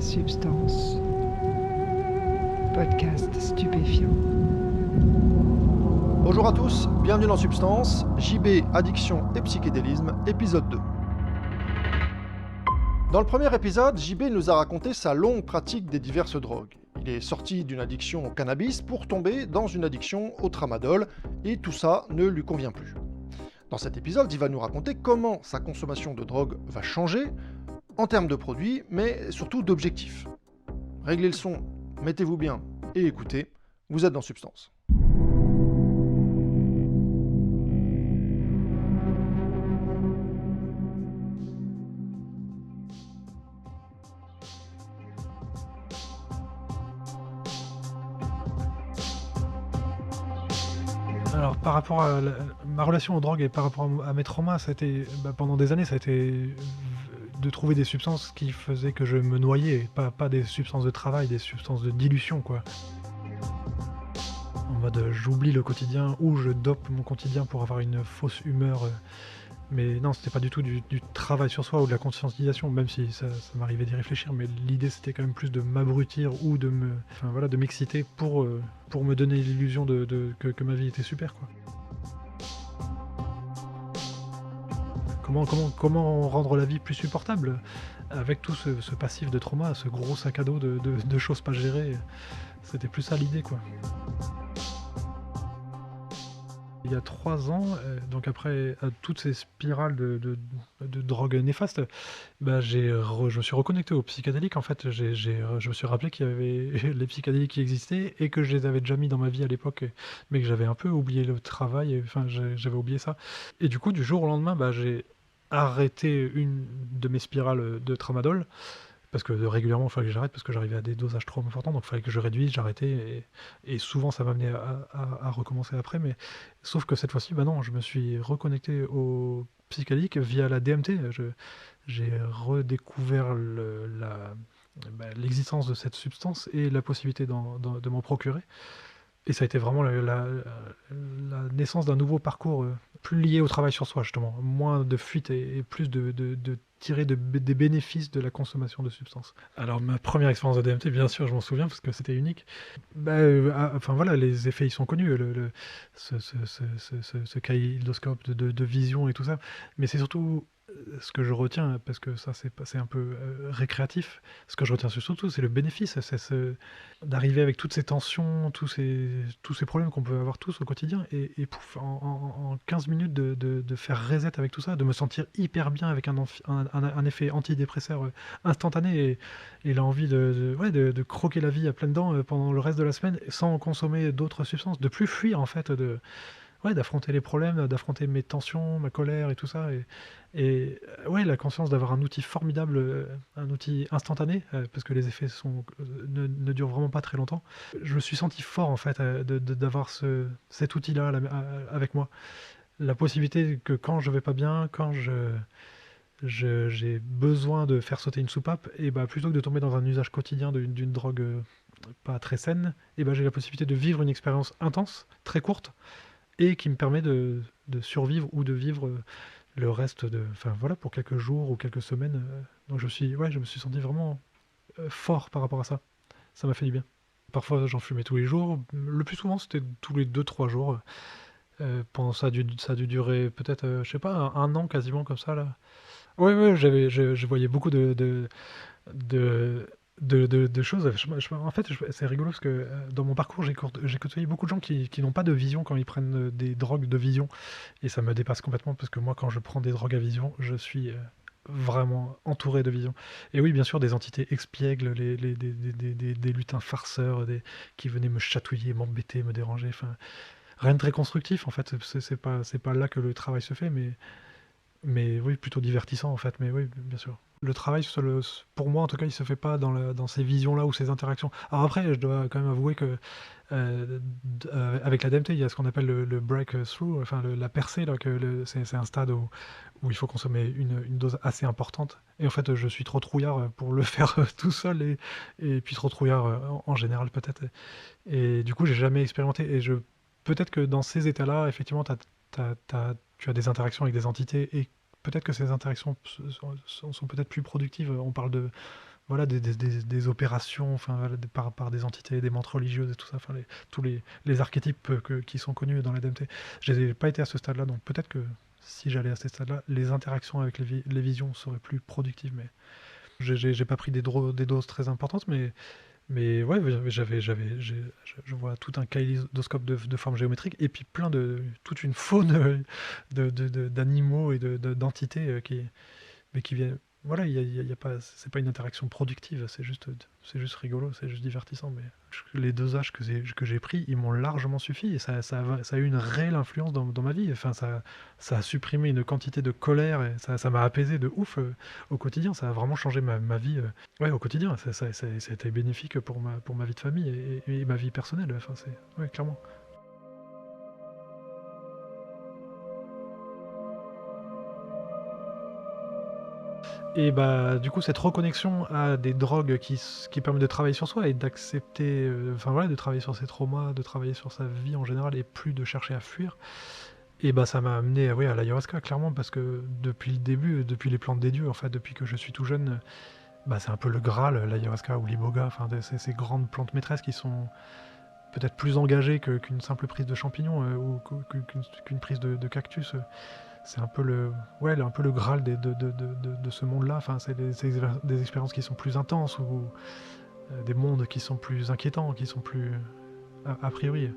Substance. Podcast stupéfiant. Bonjour à tous, bienvenue dans Substance, JB, Addiction et Psychédélisme, épisode 2. Dans le premier épisode, JB nous a raconté sa longue pratique des diverses drogues. Il est sorti d'une addiction au cannabis pour tomber dans une addiction au tramadol, et tout ça ne lui convient plus. Dans cet épisode, il va nous raconter comment sa consommation de drogue va changer, en termes de produits, mais surtout d'objectifs. Réglez le son, mettez-vous bien et écoutez, vous êtes dans Substance. Alors par rapport à ma relation aux drogues et par rapport à mes traumas, ça a été, pendant des années, ça a été de trouver des substances qui faisaient que je me noyais, pas des substances de travail, des substances de dilution, quoi. En mode j'oublie le quotidien ou je dope mon quotidien pour avoir une fausse humeur. Mais non, c'était pas du tout du travail sur soi ou de la conscientisation, même si ça m'arrivait d'y réfléchir, mais l'idée c'était quand même plus de m'abrutir ou de m'exciter pour me donner l'illusion que ma vie était super, quoi. Comment rendre la vie plus supportable avec tout ce passif de trauma, ce gros sac à dos de choses pas gérées. C'était plus ça l'idée, quoi. Il y a 3 ans, donc après toutes ces spirales de drogue néfastes, je me suis reconnecté aux psychédéliques. En fait, je me suis rappelé qu'il y avait les psychédéliques qui existaient et que je les avais déjà mis dans ma vie à l'époque, mais que j'avais un peu oublié le travail, j'avais oublié ça. Et du coup, du jour au lendemain, j'ai arrêté une de mes spirales de tramadol, parce que régulièrement il fallait que j'arrête parce que j'arrivais à des dosages trop importants, donc il fallait que je réduise, j'arrêtais, et souvent ça m'amenait à recommencer après, mais sauf que cette fois-ci, non, je me suis reconnecté au psychédélique via la DMT. J'ai redécouvert l'existence de cette substance et la possibilité de m'en procurer. Et ça a été vraiment la naissance d'un nouveau parcours plus lié au travail sur soi, justement. Moins de fuite et plus de tirer des bénéfices de la consommation de substances. Alors, ma première expérience de DMT, bien sûr, je m'en souviens parce que c'était unique. Les effets, ils sont connus. Ce kaléidoscope de vision et tout ça. Mais c'est surtout ce que je retiens, parce que ça c'est un peu récréatif, ce que je retiens surtout c'est le bénéfice, d'arriver avec toutes ces tensions, tous ces problèmes qu'on peut avoir tous au quotidien, et pouf, en 15 minutes de faire reset avec tout ça, de me sentir hyper bien avec un effet antidépresseur instantané, et l'envie de croquer la vie à pleines dents pendant le reste de la semaine sans consommer d'autres substances, de plus fuir en fait, d'affronter les problèmes, d'affronter mes tensions, ma colère et tout ça. La conscience d'avoir un outil formidable, un outil instantané, parce que les effets ne durent vraiment pas très longtemps. Je me suis senti fort en fait d'avoir cet outil-là avec moi. La possibilité que quand je vais pas bien, quand j'ai besoin de faire sauter une soupape, et plutôt que de tomber dans un usage quotidien d'une drogue pas très saine, j'ai la possibilité de vivre une expérience intense, très courte, et qui me permet de survivre ou de vivre le reste pour quelques jours ou quelques semaines. Donc je me suis senti vraiment fort par rapport à ça. Ça m'a fait du bien. Parfois j'en fumais tous les jours. Le plus souvent c'était tous les 2-3 jours. Ça a dû durer peut-être, je sais pas, un an quasiment comme ça là. Oui, je voyais beaucoup de choses. En fait, c'est rigolo parce que dans mon parcours, j'ai côtoyé beaucoup de gens qui n'ont pas de vision quand ils prennent des drogues de vision. Et ça me dépasse complètement parce que moi, quand je prends des drogues à vision, je suis vraiment entouré de vision. Et oui, bien sûr, des entités expiègles, des lutins farceurs, qui venaient me chatouiller, m'embêter, me déranger. Enfin, rien de très constructif en fait. C'est pas là que le travail se fait, mais oui, plutôt divertissant en fait, mais oui, bien sûr. Le travail, pour moi en tout cas, il se fait pas dans ces visions-là ou ces interactions. Alors après, je dois quand même avouer que avec la DMT, il y a ce qu'on appelle le breakthrough, la percée, là, c'est un stade où il faut consommer une dose assez importante. Et en fait, je suis trop trouillard pour le faire tout seul, et puis trop trouillard en général peut-être. Et du coup, j'ai jamais expérimenté. Peut-être que dans ces états-là, effectivement, tu as des interactions avec des entités, et peut-être que ces interactions sont peut-être plus productives. On parle voilà, des opérations, enfin, voilà, par des entités, des mantres religieuses et tout ça, enfin, tous les archétypes qui sont connus dans la DMT. Je n'ai pas été à ce stade-là, donc peut-être que si j'allais à ce stade-là, les interactions avec les visions seraient plus productives, mais j'ai pas pris des doses très importantes, mais ouais, je vois tout un kaléidoscope de formes géométriques et puis toute une faune d'animaux et d'entités mais qui viennent. Voilà, il y a pas, c'est pas une interaction productive, c'est juste rigolo, c'est juste divertissant. Mais les dosages que j'ai pris, ils m'ont largement suffi et ça a eu une réelle influence dans ma vie. Enfin, ça a supprimé une quantité de colère et ça m'a apaisé de ouf au quotidien. Ça a vraiment changé ma vie. Ouais, au quotidien, ça a été bénéfique pour ma vie de famille et ma vie personnelle. Enfin, ouais, clairement. Et bah, du coup, cette reconnexion à des drogues qui permettent de travailler sur soi et d'accepter, enfin voilà, de travailler sur ses traumas, de travailler sur sa vie en général et plus de chercher à fuir. Et bah, ça m'a amené, ouais, à l'ayahuasca, clairement, parce que depuis le début, depuis les plantes des dieux, en fait, depuis que je suis tout jeune, bah, c'est un peu le Graal, l'ayahuasca ou l'iboga, enfin, ces grandes plantes maîtresses qui sont peut-être plus engagées qu'une simple prise de champignons ou qu'une prise de cactus. C'est un peu un peu le Graal de ce monde-là. Enfin, c'est des expériences qui sont plus intenses ou des mondes qui sont plus inquiétants, qui sont plus a priori.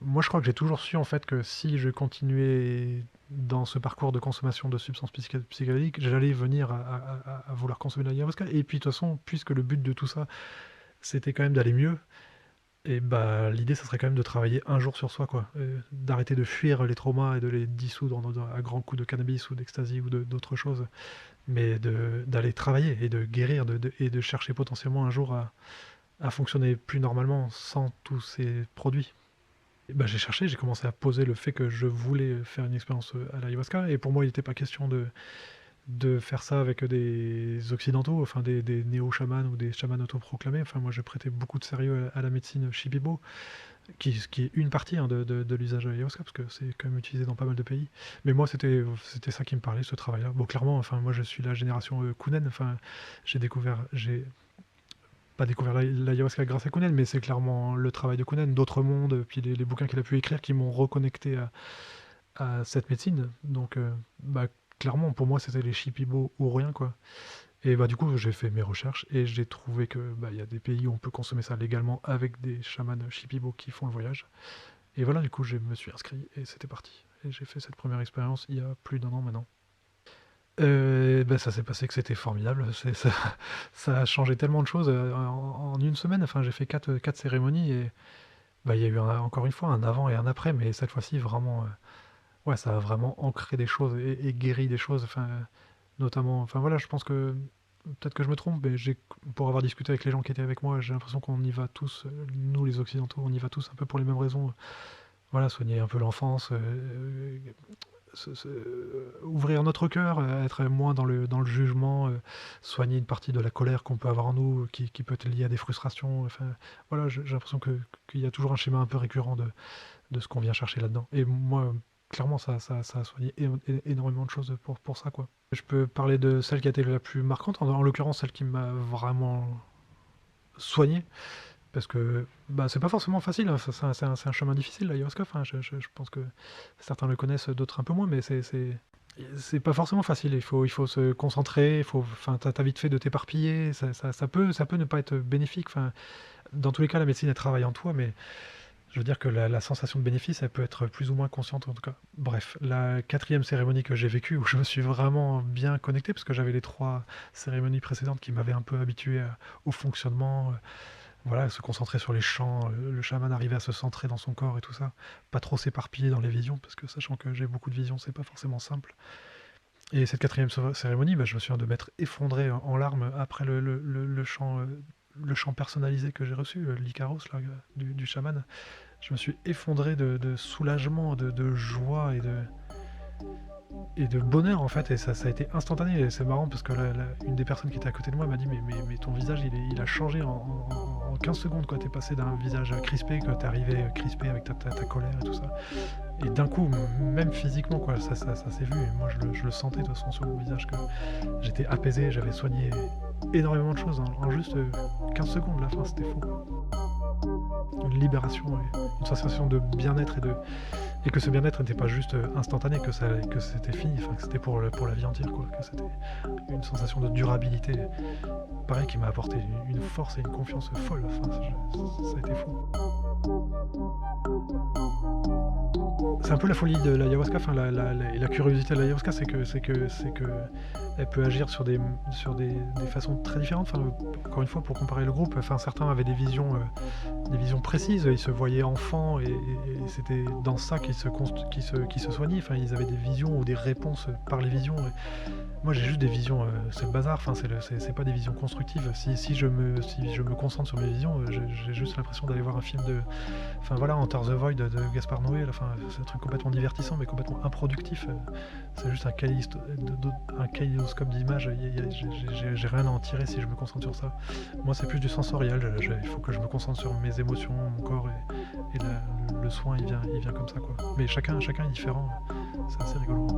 Moi, je crois que j'ai toujours su en fait que si je continuais dans ce parcours de consommation de substances psychédéliques, j'allais venir à vouloir consommer de l'ayahuasca. Et puis de toute façon, puisque le but de tout ça, c'était quand même d'aller mieux, et bah l'idée, ça serait quand même de travailler un jour sur soi, quoi. D'arrêter de fuir les traumas et de les dissoudre à grands coups de cannabis ou d'ecstasy ou d'autres choses, mais d'aller travailler et de guérir et de chercher potentiellement un jour à fonctionner plus normalement sans tous ces produits. Et bah, j'ai cherché, j'ai commencé à poser le fait que je voulais faire une expérience à l'ayahuasca, et pour moi, il n'était pas question de faire ça avec des occidentaux, enfin des néo-chamans ou des chamans autoproclamés. Enfin, moi, je prêtais beaucoup de sérieux à la médecine Shipibo, qui est une partie hein, de l'usage de l'ayahuasca, parce que c'est quand même utilisé dans pas mal de pays. Mais moi, c'était ça qui me parlait, ce travail-là. Bon, clairement, enfin, moi, je suis la génération Kunen. Enfin, j'ai pas découvert l'ayahuasca grâce à Kunen, mais c'est clairement le travail de Kunen, d'autres mondes, puis les bouquins qu'il a pu écrire qui m'ont reconnecté à cette médecine. Donc, bah, clairement, pour moi, c'était les Shipibo ou rien, quoi. Et bah, du coup, j'ai fait mes recherches et j'ai trouvé que bah, y a des pays où on peut consommer ça légalement avec des chamans Shipibo qui font le voyage. Et voilà, du coup, je me suis inscrit et c'était parti. Et j'ai fait cette première expérience il y a plus d'1 an maintenant. Bah, ça s'est passé que c'était formidable. Ça a changé tellement de choses en une semaine. Enfin, j'ai fait quatre cérémonies et bah, il y a eu encore une fois un avant et un après, mais cette fois-ci, vraiment, ouais, ça a vraiment ancré des choses et guéri des choses. Enfin, notamment, enfin voilà, je pense que peut-être que je me trompe, mais pour avoir discuté avec les gens qui étaient avec moi, j'ai l'impression qu'on y va tous, nous les Occidentaux, on y va tous un peu pour les mêmes raisons. Voilà, soigner un peu l'enfance, ouvrir notre cœur, être moins dans le jugement, soigner une partie de la colère qu'on peut avoir en nous, qui peut être liée à des frustrations. Enfin, voilà, j'ai l'impression qu'il y a toujours un schéma un peu récurrent de ce qu'on vient chercher là-dedans. Et moi, clairement, ça a soigné énormément de choses pour ça, quoi. Je peux parler de celle qui a été la plus marquante, en l'occurrence celle qui m'a vraiment soigné, parce que bah, c'est pas forcément facile, hein, c'est un chemin difficile, l'ayahuasca. Enfin, je pense que certains le connaissent, d'autres un peu moins, mais c'est pas forcément facile. Il faut se concentrer, enfin, t'as vite fait de t'éparpiller, ça peut ne pas être bénéfique. Enfin, dans tous les cas, la médecine, elle travaille en toi, mais je veux dire que la sensation de bénéfice, elle peut être plus ou moins consciente en tout cas. Bref, la quatrième cérémonie que j'ai vécue, où je me suis vraiment bien connecté, parce que j'avais les 3 cérémonies précédentes qui m'avaient un peu habitué au fonctionnement, voilà, se concentrer sur les chants, le chaman arrivait à se centrer dans son corps et tout ça, pas trop s'éparpiller dans les visions, parce que sachant que j'ai beaucoup de visions, c'est pas forcément simple. Et cette quatrième cérémonie, bah, je me souviens de m'être effondré en larmes après le chant personnalisé que j'ai reçu, l'Icaros là, du chaman. Je me suis effondré de soulagement, de joie et et de bonheur en fait, et ça a été instantané. Et c'est marrant parce que une des personnes qui était à côté de moi m'a dit mais ton visage il a changé en 15 secondes quoi. T'es passé d'un visage crispé, que t'es arrivé crispé avec ta colère et tout ça. Et d'un coup, même physiquement quoi, ça s'est vu, et moi je le sentais de toute façon sur mon visage que j'étais apaisé, j'avais soigné énormément de choses en juste 15 secondes. La fin c'était fou quoi. Une libération et une sensation de bien-être et que ce bien-être n'était pas juste instantané, que c'était fini, enfin que c'était pour la vie entière quoi, que c'était une sensation de durabilité, pareil, qui m'a apporté une force et une confiance folle. Enfin, ça a été fou. C'est un peu la folie de l'ayahuasca, enfin la curiosité de l'ayahuasca, c'est que elle peut agir sur des façons très différentes. Enfin, encore une fois, pour comparer le groupe, enfin certains avaient des visions précises, ils se voyaient enfants et c'était dans ça qu'ils se soignaient. Enfin, ils avaient des visions ou des réponses par les visions. Moi, j'ai juste des visions, c'est le bazar. Enfin, c'est pas des visions constructives. Si je me concentre sur mes visions, j'ai juste l'impression d'aller voir un film de, enfin voilà, Enter the Void de Gaspard Noé. Enfin, c'est un truc complètement divertissant, mais complètement improductif. C'est juste un kaléidoscope d'images. J'ai rien à en tirer si je me concentre sur ça. Moi, c'est plus du sensoriel. Il faut que je me concentre sur mes émotions, mon corps, et le soin, il vient comme ça, quoi. Mais chacun est différent. C'est assez rigolo.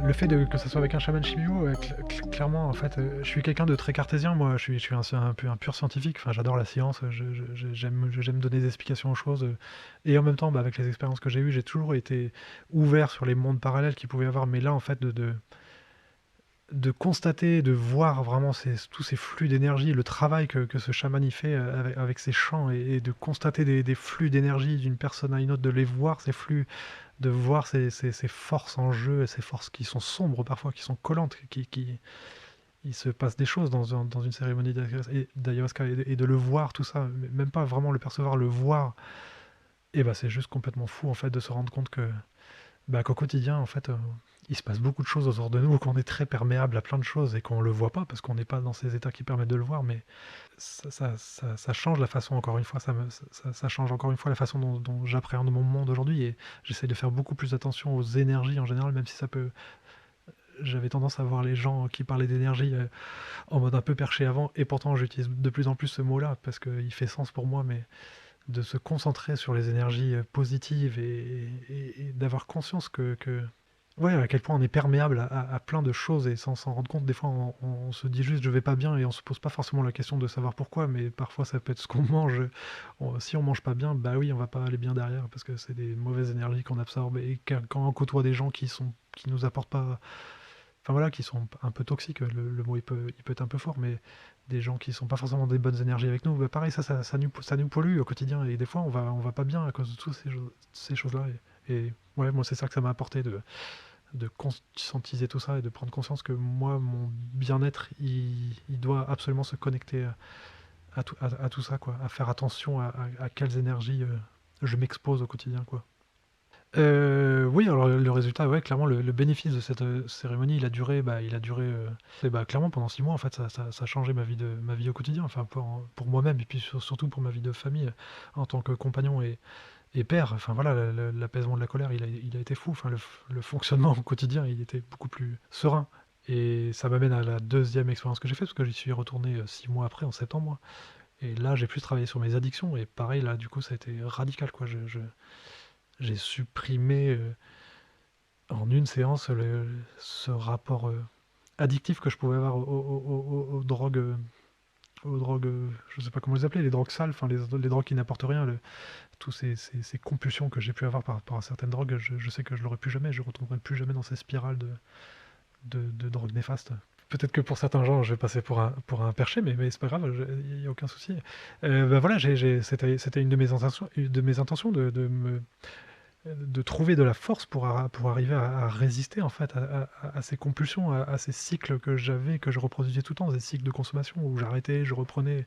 Le fait que ça soit avec un chaman Shibiu, clairement, en fait, je suis quelqu'un de très cartésien. Moi, je suis un pur scientifique. Enfin, j'adore la science. J'aime donner des explications aux choses. Et en même temps, avec les expériences que j'ai eues, j'ai toujours été ouvert sur les mondes parallèles qu'il pouvait y avoir. Mais là, en fait, de constater, de voir vraiment tous ces flux d'énergie, le travail que ce chaman y fait avec ses chants, et de constater des flux d'énergie d'une personne à une autre, de les voir, ces flux, de voir ces forces en jeu, et ces forces qui sont sombres parfois, qui sont collantes, il se passe des choses dans une cérémonie d'ayahuasca, et de le voir, tout ça, même pas vraiment le percevoir, le voir, et bah c'est juste complètement fou en fait de se rendre compte qu'au quotidien en fait il se passe beaucoup de choses autour de nous, qu'on est très perméable à plein de choses et qu'on le voit pas parce qu'on n'est pas dans ces états qui permettent de le voir, mais ça change la façon, encore une fois, ça change encore une fois la façon dont j'appréhende mon monde aujourd'hui, et j'essaie de faire beaucoup plus attention aux énergies en général, même si ça peut... J'avais tendance à voir les gens qui parlaient d'énergie en mode un peu perché avant, et pourtant j'utilise de plus en plus ce mot-là parce qu'il fait sens pour moi, mais de se concentrer sur les énergies positives et d'avoir conscience ouais, à quel point on est perméable à plein de choses, et sans s'en rendre compte, des fois on se dit juste je vais pas bien, et on se pose pas forcément la question de savoir pourquoi, mais parfois ça peut être ce qu'on mange. Si on mange pas bien, bah oui, on va pas aller bien derrière parce que c'est des mauvaises énergies qu'on absorbe, et quand on côtoie des gens qui nous apportent pas, enfin voilà, qui sont un peu toxiques, le mot il peut être un peu fort, mais des gens qui sont pas forcément des bonnes énergies avec nous, bah pareil, ça nous pollue au quotidien, et des fois on va pas bien à cause de toutes ces choses-là, et ouais, moi c'est ça que ça m'a apporté, de conscientiser tout ça et de prendre conscience que moi, mon bien-être, il doit absolument se connecter à tout ça, quoi, à faire attention à quelles énergies je m'expose au quotidien, quoi. Oui, alors le résultat, ouais, clairement, le bénéfice de cette cérémonie, il a duré clairement pendant 6 mois. En fait, ça a changé ma vie au quotidien, enfin pour moi-même, et puis surtout pour ma vie de famille, en tant que compagnon et père. Enfin voilà, l'apaisement de la colère, il a été fou. Enfin, le fonctionnement au quotidien, il était beaucoup plus serein. Et ça m'amène à la deuxième expérience que j'ai faite, parce que j'y suis retourné 6 mois après, en septembre. Et là, j'ai plus travaillé sur mes addictions. Et pareil, là, du coup, ça a été radical, quoi. J'ai supprimé en une séance ce rapport addictif que je pouvais avoir aux drogues. Je sais pas comment les appeler, les drogues sales, enfin les drogues qui n'apportent rien, tous ces compulsions que j'ai pu avoir par rapport à certaines drogues, je sais que je l'aurai plus jamais, je ne retrouverai plus jamais dans ces spirales de drogues néfastes. Peut-être que pour certains gens, je vais passer pour un perché, mais c'est pas grave, il n'y a aucun souci. Voilà, c'était une de mes intentions de trouver de la force pour arriver à résister en fait à ces compulsions, à ces cycles que j'avais, que je reproduisais tout le temps, des cycles de consommation où j'arrêtais, je reprenais.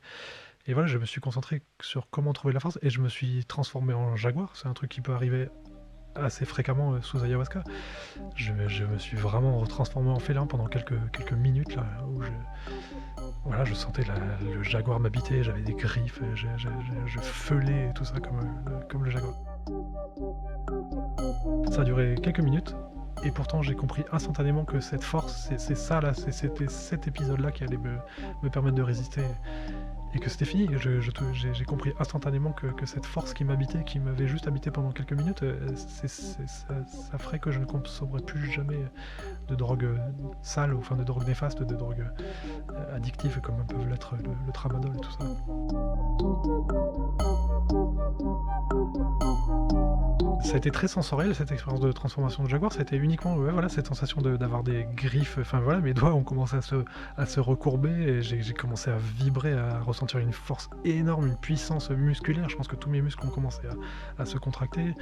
Et voilà, je me suis concentré sur comment trouver de la force, et je me suis transformé en jaguar. C'est un truc qui peut arriver assez fréquemment sous ayahuasca. Je me suis vraiment transformé en félin pendant quelques minutes là, où voilà, je sentais le jaguar m'habiter, j'avais des griffes, je feulais et tout ça comme le jaguar. Ça a duré quelques minutes, et pourtant j'ai compris instantanément que cette force, c'est ça là, c'était cet épisode-là qui allait me permettre de résister, et que c'était fini. J'ai compris instantanément que cette force qui m'habitait, qui m'avait juste habité pendant quelques minutes, ça ferait que je ne consommerais plus jamais de drogue sale, enfin de drogue néfaste, de drogue addictive comme peuvent l'être le tramadol et tout ça. Ça a été très sensoriel cette expérience de transformation de jaguar, c'était uniquement voilà, cette sensation d'avoir des griffes, enfin voilà, mes doigts ont commencé à se recourber, et j'ai commencé à vibrer, à ressentir une force énorme, une puissance musculaire. Je pense que tous mes muscles ont commencé à se contracter.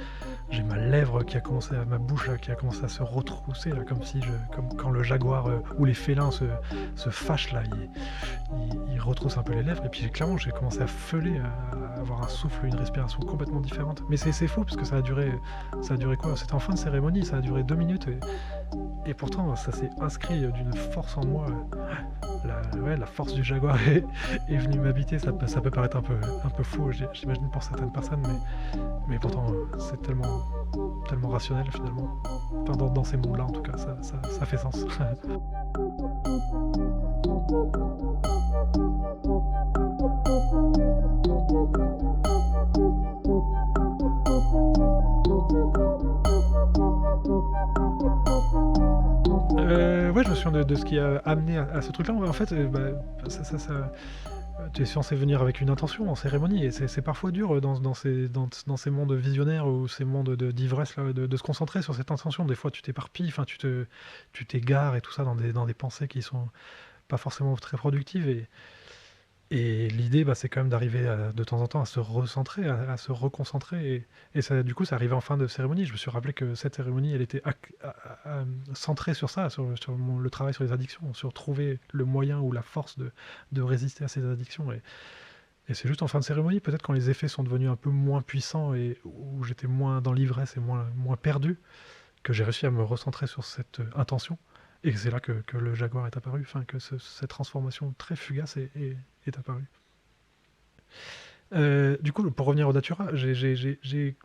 J'ai ma lèvre qui a commencé ma bouche là, qui a commencé à se retrousser là, comme quand le jaguar ou les félins se fâchent là, ils retroussent un peu les lèvres, et puis clairement j'ai commencé à feuler, à avoir un souffle, une respiration complètement différente. Mais c'est fou parce que ça a duré quoi? C'était en fin de cérémonie, ça a duré 2 minutes, et pourtant ça s'est inscrit d'une force en moi. La force du jaguar est venue m'habiter. Ça peut paraître un peu fou, j'imagine, pour certaines personnes, mais pourtant c'est tellement rationnel finalement. Enfin, dans ces mondes-là en tout cas, ça fait sens. Ouais, je me souviens de ce qui a amené à ce truc-là. En fait, tu es censé venir avec une intention en cérémonie, et c'est parfois dur dans ces mondes visionnaires ou ces mondes d'ivresse là, de se concentrer sur cette intention. Des fois, tu t'éparpilles, enfin, tu t'égares et tout ça dans des pensées qui sont pas forcément très productives, et l'idée, c'est quand même d'arriver de temps en temps à se recentrer, à se reconcentrer, et ça, du coup, ça arrivait en fin de cérémonie. Je me suis rappelé que cette cérémonie, elle était centrée sur ça, sur le travail sur les addictions, sur trouver le moyen ou la force de résister à ces addictions. Et c'est juste en fin de cérémonie, peut-être quand les effets sont devenus un peu moins puissants, et où j'étais moins dans l'ivresse et moins perdu, que j'ai réussi à me recentrer sur cette intention. Et c'est là que le jaguar est apparu, enfin que cette transformation très fugace est apparue. Du coup, pour revenir au Datura, j'ai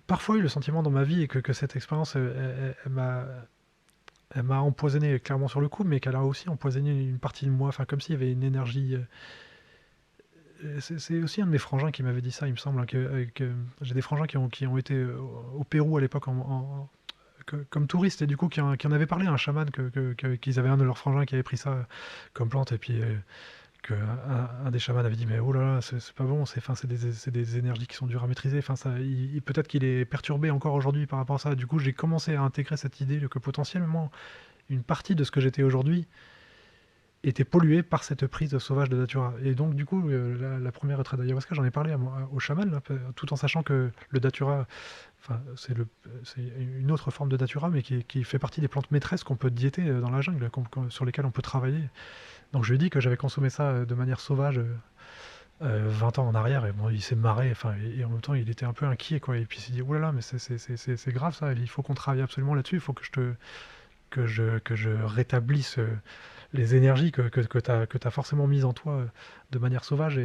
parfois eu le sentiment dans ma vie que cette expérience, elle m'a empoisonné clairement sur le coup, mais qu'elle a aussi empoisonné une partie de moi, enfin comme s'il y avait une énergie. C'est aussi un de mes frangins qui m'avait dit ça, il me semble, que j'ai des frangins qui ont été au Pérou à l'époque comme touristes, et du coup qui en avaient parlé à un chaman, qu'ils avaient un de leurs frangins qui avait pris ça comme plante, et puis un des chamans avait dit mais oh là là, c'est pas bon, c'est des énergies qui sont dures à maîtriser, enfin ça, peut-être qu'il est perturbé encore aujourd'hui par rapport à ça. Du coup j'ai commencé à intégrer cette idée que potentiellement une partie de ce que j'étais aujourd'hui était polluée par cette prise sauvage de Datura. Et donc du coup la première retraite d'ayahuasca, j'en ai parlé au chaman là, tout en sachant que le Datura, enfin, c'est une autre forme de Datura, mais qui fait partie des plantes maîtresses qu'on peut diéter dans la jungle, sur lesquelles on peut travailler. Donc je lui ai dit que j'avais consommé ça de manière sauvage 20 ans en arrière, et bon, il s'est marré, enfin, et en même temps il était un peu inquiet, quoi. Et puis il s'est dit oh là là, mais c'est grave ça, il faut qu'on travaille absolument là-dessus, il faut que je rétablisse les énergies que t'as forcément mises en toi de manière sauvage.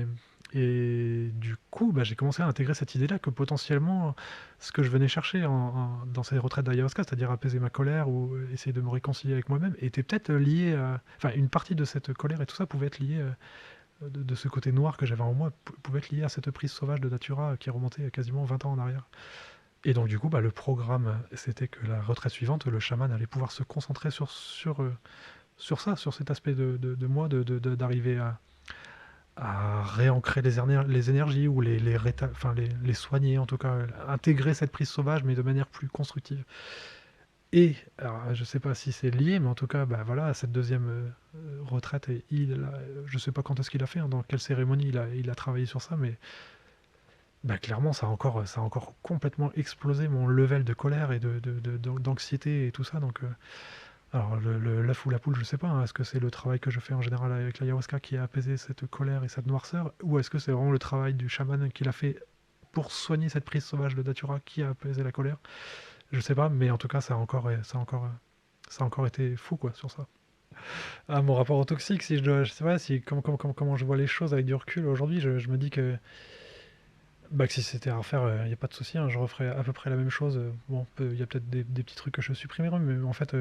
Et du coup, j'ai commencé à intégrer cette idée-là que potentiellement, ce que je venais chercher dans ces retraites d'ayahuasca, c'est-à-dire apaiser ma colère ou essayer de me réconcilier avec moi-même, était peut-être lié à... Enfin, une partie de cette colère et tout ça pouvait être lié de ce côté noir que j'avais en moi, pouvait être lié à cette prise sauvage de Datura qui remontait quasiment 20 ans en arrière. Et donc du coup, le programme, c'était que la retraite suivante, le chaman allait pouvoir se concentrer sur ça, sur cet aspect de moi, d'arriver à réancrer les énergies, ou les soigner, en tout cas, intégrer cette prise sauvage, mais de manière plus constructive. Et, alors, je sais pas si c'est lié, mais en tout cas, voilà, à cette deuxième retraite, et je sais pas quand est-ce qu'il a fait, hein, dans quelle cérémonie il a travaillé sur ça, mais clairement, ça a encore complètement explosé mon level de colère et d'anxiété et tout ça, donc... Alors, l'œuf ou la poule, je sais pas, hein. Est-ce que c'est le travail que je fais en général avec l'ayahuasca qui a apaisé cette colère et cette noirceur, ou est-ce que c'est vraiment le travail du chaman qu'il a fait pour soigner cette prise sauvage de Datura qui a apaisé la colère? Je sais pas, mais en tout cas, ça a encore été fou, quoi, sur ça. Ah, mon rapport au toxique, si je sais pas, si, comment je vois les choses avec du recul aujourd'hui, je me dis que, bah, que si c'était à refaire, il n'y a pas de souci, hein, je referais à peu près la même chose. Bon, il y a peut-être des petits trucs que je supprimerais, mais en fait,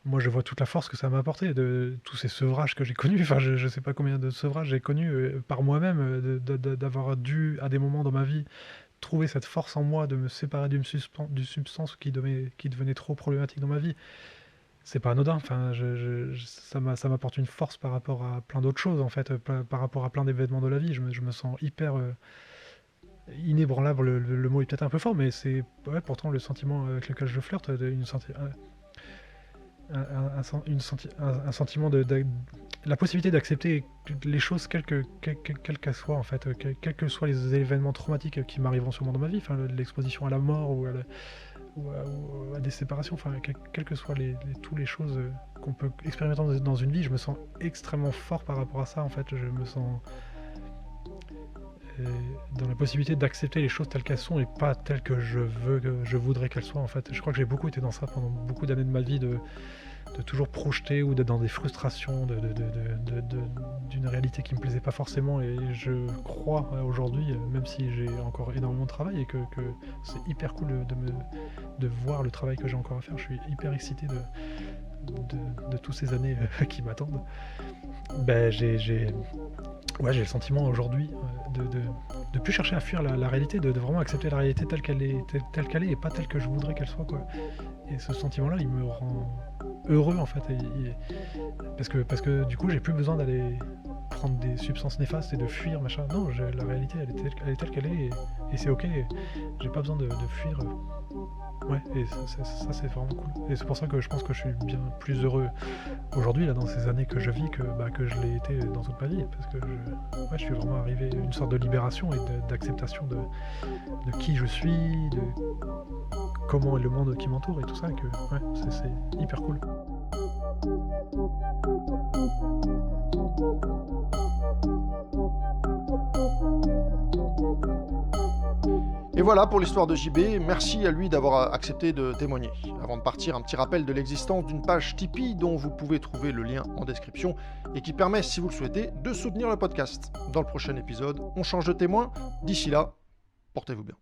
moi, je vois toute la force que ça m'a apporté, de tous ces sevrages que j'ai connus. Enfin, je sais pas combien de sevrages j'ai connus par moi-même, d'avoir dû, à des moments dans ma vie, trouver cette force en moi de me séparer d'une substance qui devenait trop problématique dans ma vie. C'est pas anodin. Enfin, ça m'apporte une force par rapport à plein d'autres choses, en fait, par rapport à plein d'événements de la vie. Je me sens hyper inébranlable. Le mot est peut-être un peu fort, mais c'est ouais, pourtant le sentiment avec lequel je flirte, un sentiment la possibilité d'accepter les choses quelles qu'elles soient, en fait, quels que soient les événements traumatiques qui m'arriveront sûrement dans ma vie, enfin, l'exposition à la mort ou à des séparations, enfin, quelles que soient toutes les choses qu'on peut expérimenter dans une vie, je me sens extrêmement fort par rapport à ça, en fait. Je me sens dans la possibilité d'accepter les choses telles qu'elles sont et pas telles que je voudrais qu'elles soient, en fait. Je crois que j'ai beaucoup été dans ça pendant beaucoup d'années de ma vie, de toujours projeter ou d'être dans des frustrations d'une réalité qui me plaisait pas forcément, et je crois aujourd'hui, même si j'ai encore énormément de travail et que c'est hyper cool de voir le travail que j'ai encore à faire. Je suis hyper excité de toutes ces années qui m'attendent. Ben, ouais, j'ai le sentiment aujourd'hui de plus chercher à fuir la réalité, de vraiment accepter la réalité telle qu'elle est et pas telle que je voudrais qu'elle soit, quoi. Et ce sentiment-là, il me rend heureux, en fait, parce que du coup, j'ai plus besoin d'aller prendre des substances néfastes et de fuir, machin. Non, la réalité, elle est telle qu'elle est, et c'est ok. J'ai pas besoin de fuir. Ouais, et ça c'est vraiment cool. Et c'est pour ça que je pense que je suis bien plus heureux aujourd'hui, là, dans ces années que je vis, que je l'ai été dans toute ma vie. Parce que je suis vraiment arrivé à une sorte de libération et d'acceptation de qui je suis, de comment est le monde qui m'entoure et tout ça. Que ouais, c'est hyper cool. Et voilà pour l'histoire de JB, merci à lui d'avoir accepté de témoigner. Avant de partir, un petit rappel de l'existence d'une page Tipeee dont vous pouvez trouver le lien en description et qui permet, si vous le souhaitez, de soutenir le podcast. Dans le prochain épisode, on change de témoin. D'ici là, portez-vous bien.